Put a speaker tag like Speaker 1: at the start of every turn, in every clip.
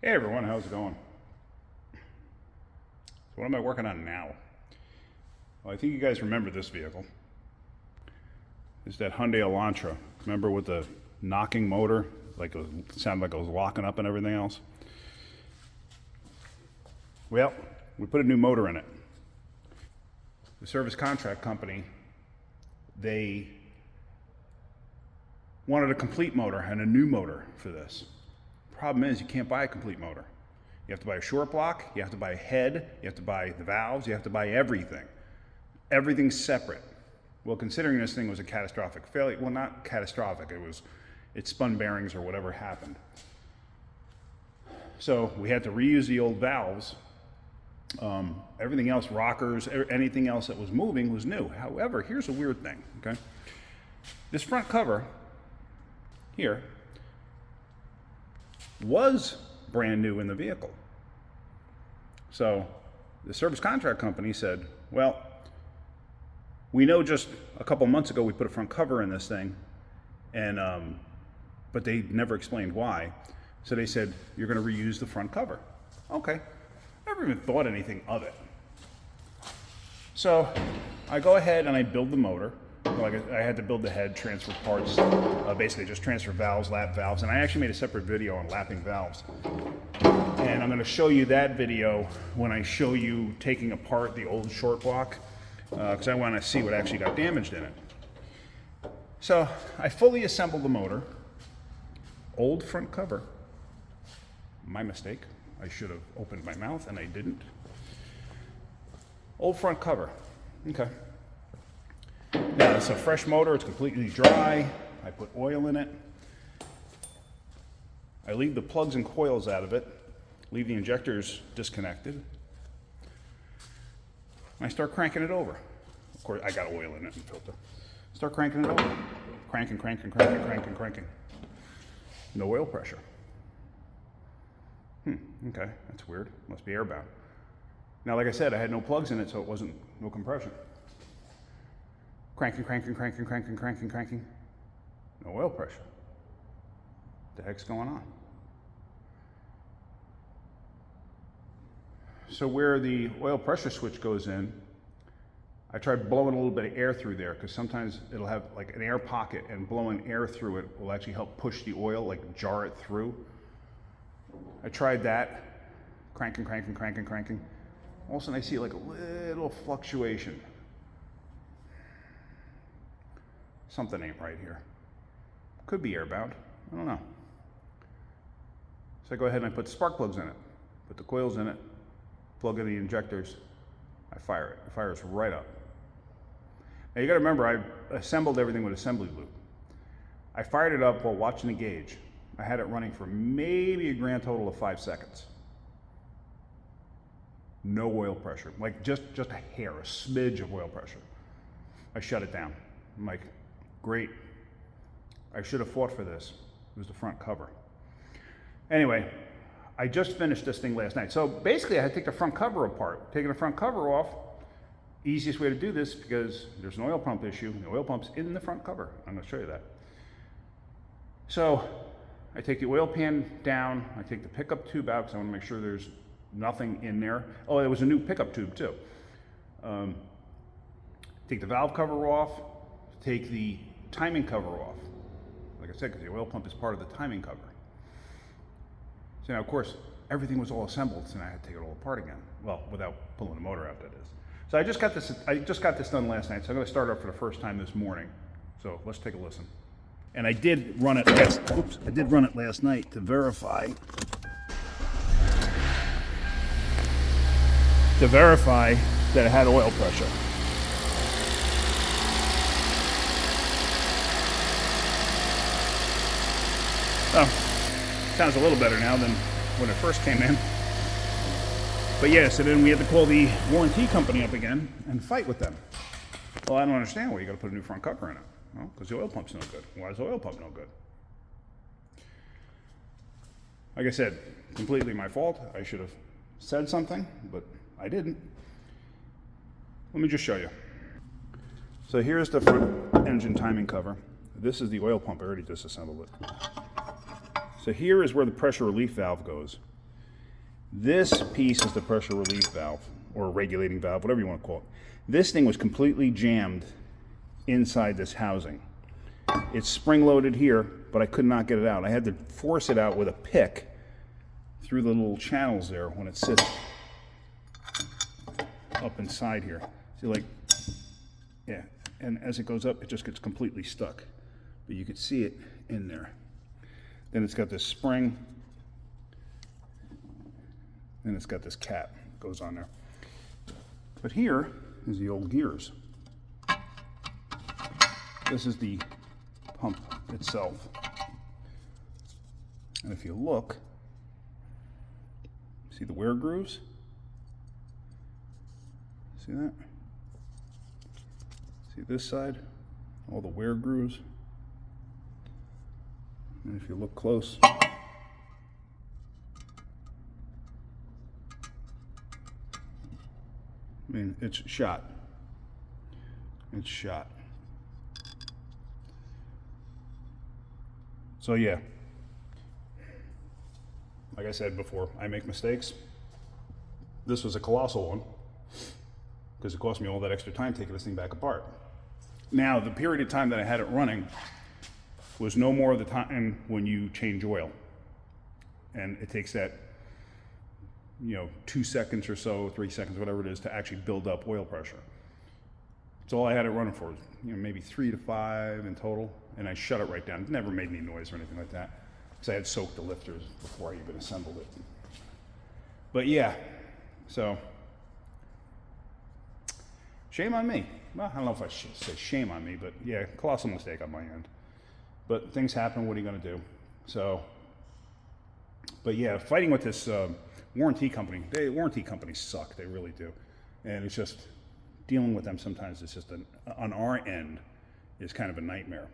Speaker 1: Hey everyone, how's it going? So what am I working on now? Well, I think you guys remember this vehicle. It's that Hyundai Elantra. Remember with the knocking motor? Like it sounded like it was locking up and everything else? Well, we put a new motor in it. The service contract company, they wanted a complete motor and a new motor for this. Problem is, you can't buy a complete motor. You have to buy a short block, you have to buy a head, you have to buy the valves, you have to buy everything. Everything's separate. Well, considering this thing was a catastrophic failure, well, not catastrophic, it spun bearings or whatever happened. So we had to reuse the old valves. Everything else, rockers, anything else that was moving was new. However, here's a weird thing, okay? This front cover here was brand new in the vehicle. So the service contract company said, well, we know just a couple months ago we put a front cover in this thing, and but they never explained why. So they said, you're going to reuse the front cover. Okay. Never even thought anything of it. So I go ahead and I build the motor. Like I had to build the head, transfer parts, basically just transfer valves, lap valves, and I actually made a separate video on lapping valves. And I'm going to show you that video when I show you taking apart the old short block, because I want to see what actually got damaged in it. So I fully assembled the motor, old front cover, my mistake. I should have opened my mouth and I didn't. Old front cover, okay. Now it's a fresh motor, it's completely dry. I put oil in it. I leave the plugs and coils out of it, leave the injectors disconnected. I start cranking it over. Of course, I got oil in it and filter. Start cranking it over. Cranking, cranking, cranking, cranking, cranking. No oil pressure. Okay, that's weird. Must be airbound. Now, like I said, I had no plugs in it, so it wasn't no compression. Cranking, cranking, cranking, cranking, cranking, cranking. No oil pressure. What the heck's going on? So where the oil pressure switch goes in, I tried blowing a little bit of air through there, because sometimes it'll have like an air pocket, and blowing air through it will actually help push the oil, like jar it through. I tried that, cranking, cranking, cranking, cranking. All of a sudden I see like a little fluctuation. Something ain't right here. Could be airbound, I don't know. So I go ahead and I put spark plugs in it, put the coils in it, plug in the injectors, I fire it. It fires right up. Now you gotta remember, I assembled everything with assembly loop. I fired it up while watching the gauge. I had it running for maybe a grand total of 5 seconds. No oil pressure, like just a hair, a smidge of oil pressure. I shut it down. I'm like, great. I should have fought for this. It was the front cover. Anyway, I just finished this thing last night. So basically I had to take the front cover apart. Taking the front cover off, easiest way to do this, because there's an oil pump issue. The oil pump's in the front cover. I'm gonna show you that. So I take the oil pan down, I take the pickup tube out because I want to make sure there's nothing in there. Oh, there was a new pickup tube too. Take the valve cover off, take the timing cover off. Like I said, because the oil pump is part of the timing cover. So now, of course, everything was all assembled, so now I had to take it all apart again. Well, without pulling the motor out, that is. So I just got this done last night, so I'm going to start up for the first time this morning. So let's take a listen. And I did run it last night to verify that it had oil pressure. Oh, sounds a little better now than when it first came in. But yeah, so then we had to call the warranty company up again and fight with them. Well, I don't understand why you got to put a new front cover in it. Well, because the oil pump's no good. Why is the oil pump no good? Like I said, completely my fault. I should have said something, but I didn't. Let me just show you. So here's the front engine timing cover. This is the oil pump. I already disassembled it. So here is where the pressure relief valve goes. This piece is the pressure relief valve, or regulating valve, whatever you want to call it. This thing was completely jammed inside this housing. It's spring-loaded here, but I could not get it out. I had to force it out with a pick through the little channels there when it sits up inside here. See, like, yeah, and as it goes up, it just gets completely stuck. But you can see it in there. Then it's got this spring, and it's got this cap goes on there. But here is the old gears. This is the pump itself. And if you look, see the wear grooves? See that? See this side? All the wear grooves. And if you look close, I mean, it's shot. It's shot. So yeah, like I said before, I make mistakes. This was a colossal one because it cost me all that extra time taking this thing back apart. Now, the period of time that I had it running was no more of the time when you change oil. And it takes that, 2 seconds or so, 3 seconds, whatever it is, to actually build up oil pressure. That's all I had it running for, maybe 3 to 5 in total. And I shut it right down. It never made any noise or anything like that, because I had soaked the lifters before I even assembled it. But yeah, so shame on me. Well, I don't know if I should say shame on me, but yeah, colossal mistake on my end. But things happen, what are you gonna do? So, but yeah, fighting with this warranty company, warranty companies suck, they really do. And it's just, dealing with them sometimes it's just, on our end, is kind of a nightmare.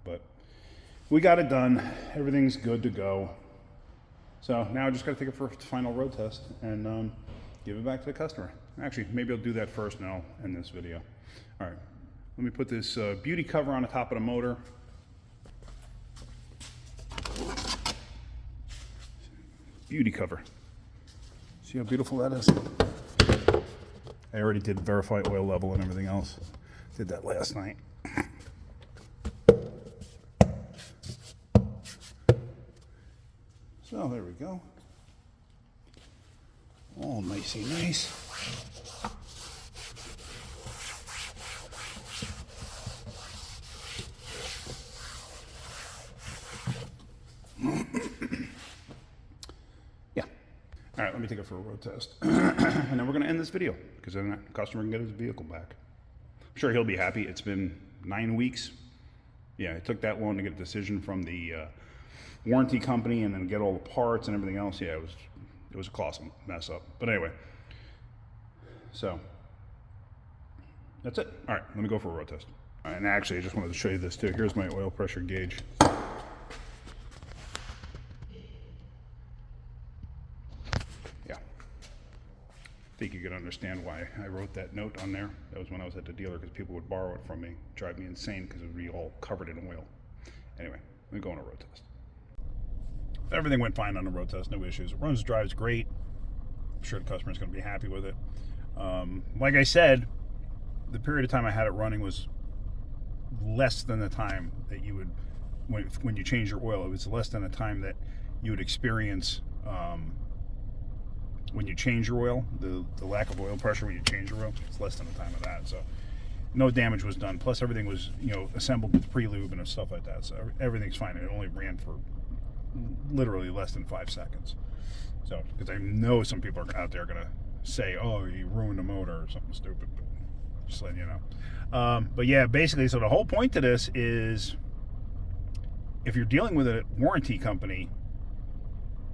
Speaker 1: But we got it done, everything's good to go. So now I just gotta take it for a final road test and give it back to the customer. Actually, maybe I'll do that first and I'll end this video. All right, let me put this beauty cover on the top of the motor. Beauty cover. See how beautiful that is? I already did verify oil level and everything else. Did that last night. So there we go. All nicey nice. Yeah. All right, let me take it for a road test. And then we're going to end this video because then the customer can get his vehicle back. I'm sure he'll be happy. It's been 9 weeks. Yeah, it took that long to get a decision from the warranty company and then get all the parts and everything else. Yeah, it was a colossal mess up. But anyway, so that's it. All right, let me go for a road test. All right, and actually, I just wanted to show you this too. Here's my oil pressure gauge. Yeah, I think you can understand why I wrote that note on there. That was when I was at the dealer because people would borrow it from me, drive me insane because it would be all covered in oil. Anyway, let me go on a road test. Everything went fine on the road test, no issues. It runs, drives great. I'm sure the customer's going to be happy with it. Like I said, the period of time I had it running was less than the time that you would, when you change your oil, it was less than the time that you would experience when you change your oil, the lack of oil pressure when you change your oil. It's less than the time of that. So no damage was done. Plus everything was, assembled with pre-lube and stuff like that. So everything's fine. It only ran for literally less than 5 seconds. So, because I know some people are out there going to say, oh, you ruined the motor or something stupid, but just letting you know. But yeah, basically, so the whole point to this is if you're dealing with a warranty company,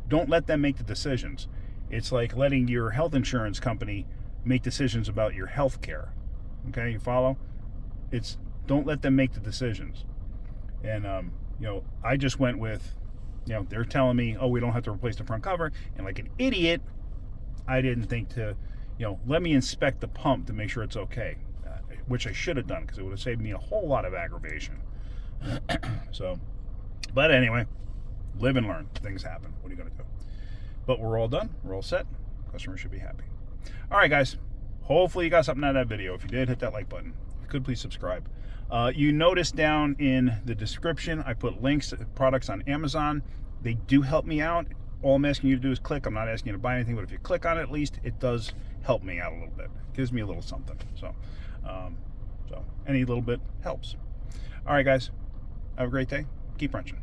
Speaker 1: don't let them make the decisions. It's like letting your health insurance company make decisions about your health care. Okay, you follow? Don't let them make the decisions. And, I just went with, they're telling me, oh, we don't have to replace the front cover. And like an idiot, I didn't think to, let me inspect the pump to make sure it's okay, which I should have done because it would have saved me a whole lot of aggravation. So, but anyway, live and learn. Things happen. What are you going to do? But we're all done. We're all set. Customer should be happy. All right, guys. Hopefully you got something out of that video. If you did, hit that like button. If you could, please subscribe. You notice down in the description, I put links to products on Amazon. They do help me out. All I'm asking you to do is click. I'm not asking you to buy anything, but if you click on it, at least it does help me out a little bit. It gives me a little something. So any little bit helps. All right, guys. Have a great day. Keep wrenching.